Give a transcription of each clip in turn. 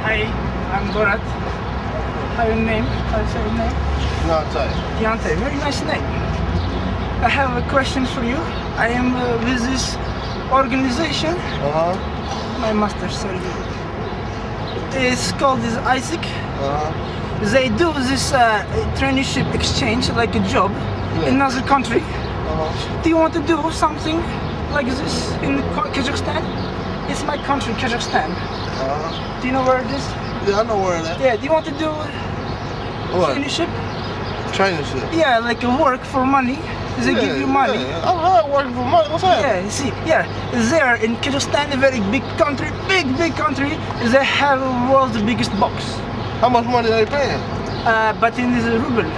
Hi, I'm Borat. How your name? How you say your name? Deontay. Very nice name. I have a question for you. I am with this organization. My master, sorry. It's called Isaac. They do this traineeship exchange, like a job, in another country. Do you want to do something like this in Kazakhstan? It's my country, Kazakhstan. Do you know where it is? Yeah, I know where it is. Yeah, do you want to do traineeship? Traineeship? Yeah, like a work for money. They give you money. Yeah. I love working for money. What's that? Yeah, you see, there in Kazakhstan, a very big country, big country, they have the world's biggest box. How much money are they paying? But in the ruble.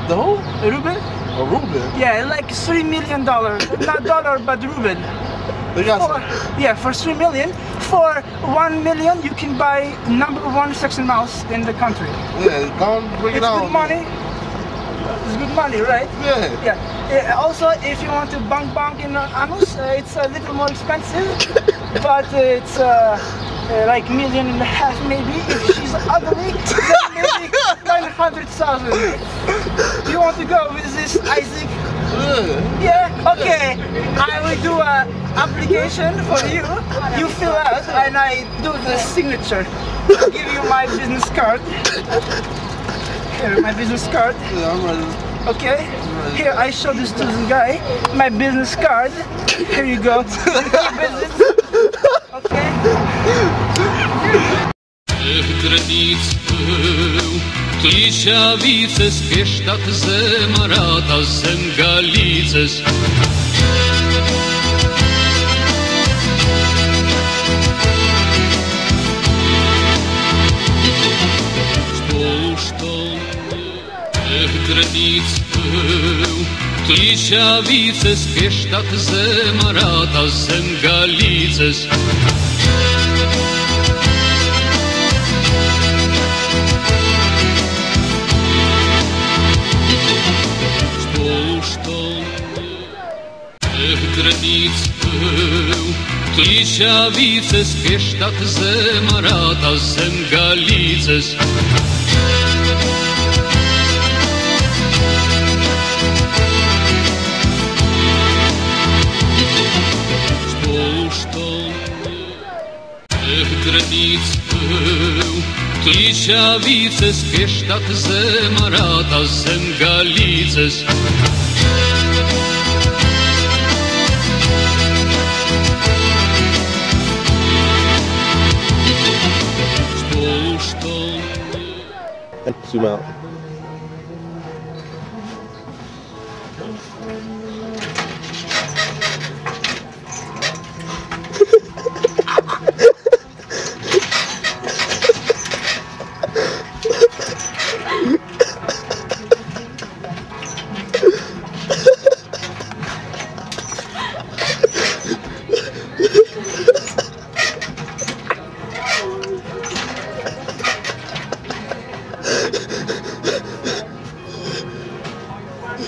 The who? A ruble? A ruble? Yeah, like $3 million. Not dollar, but ruble. They got for 3 million. For 1 million, you can buy #1 sex and mouse in the country. Yeah, go on, bring it on. It's good money. It's good money, right? Yeah. Also, if you want to bang in anus, it's a little more expensive, but it's like $1.5 million maybe. If she's ugly, then maybe 900,000. Do you want to go with this, Isaac? Yeah. Okay. I will do an application for you. You fill out, and I do the signature. I'll give you my business card. Here, my business card. Yeah, I'm ready. Okay. Here, I show this to the guy. My business card. Here you go. Okay. Granic był, Klišavice, Speštat, Zemarata, Zemgalices. Granic był, Klišavice, Speštat, Zemarata, Zemgalices. Granic był, Klišavice, Speštat, Zemarata, Zemgalices. Zoom out.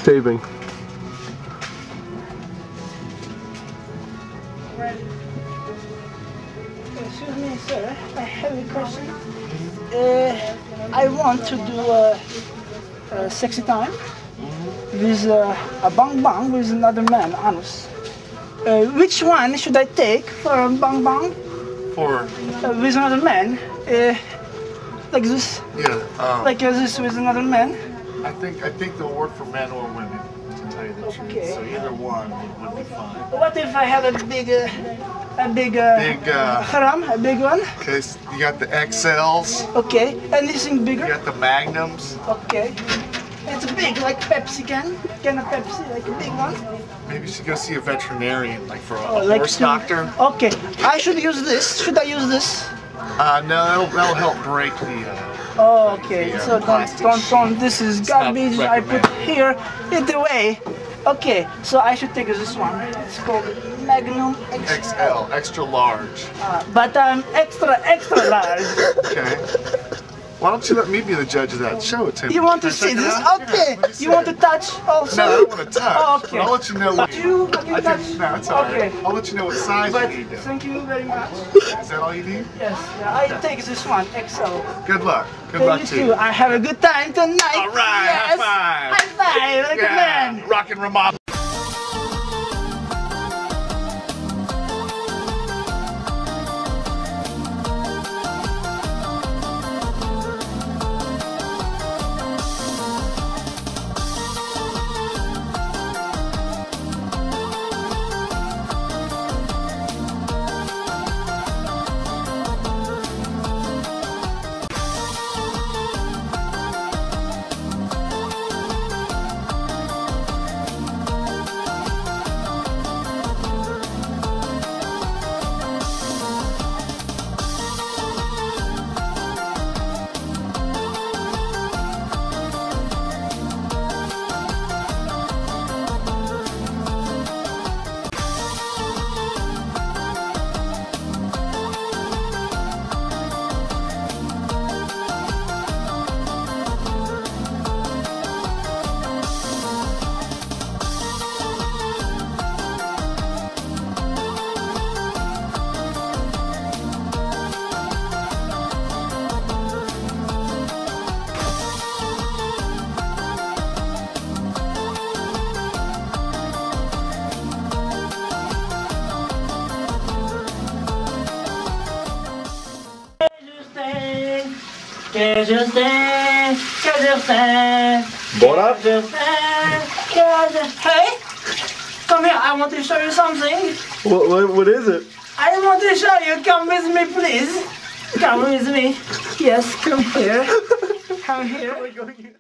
Taping. Excuse me, sir. I have a question. I want to do a sexy time with a bang with another man, anus. Which one should I take for a bang? With another man? Like this? Yeah. Like this with another man? I think they'll work for men or women, to tell you the truth. So either one would be fine. What if I have a big haram, a big one? Okay, so you got the XLs. Okay, anything bigger? You got the Magnums. Okay. It's big, like Pepsi can of Pepsi, like a big one. Maybe you should go see a veterinarian, like for a like horse doctor. Okay, I should use this. Should I use this? No, that'll help break the. Oh, okay. So don't. This is garbage. I put here. It away. Okay. So I should take this one. It's called Magnum XL, extra large. But I'm extra large. Okay. Why don't you let me be the judge of that? Show it to me. You want to see this? Okay. You want to touch also? No, I don't want to touch. Oh, okay. But I'll let you know what You can touch? No, it's alright. Okay. I'll let you know what size But you need. Though. thank you very much. Is that all you need? Yes. Yeah, I take this one, XL. Good luck. Good luck to You you. too. I have a good time tonight. All right. Yes. High five. High five. Like a man. Rock and remodel. Borat? Hey, come here. I want to show you something. What is it? I want to show you. Come with me, please. Come with me. Yes, come here. Come here.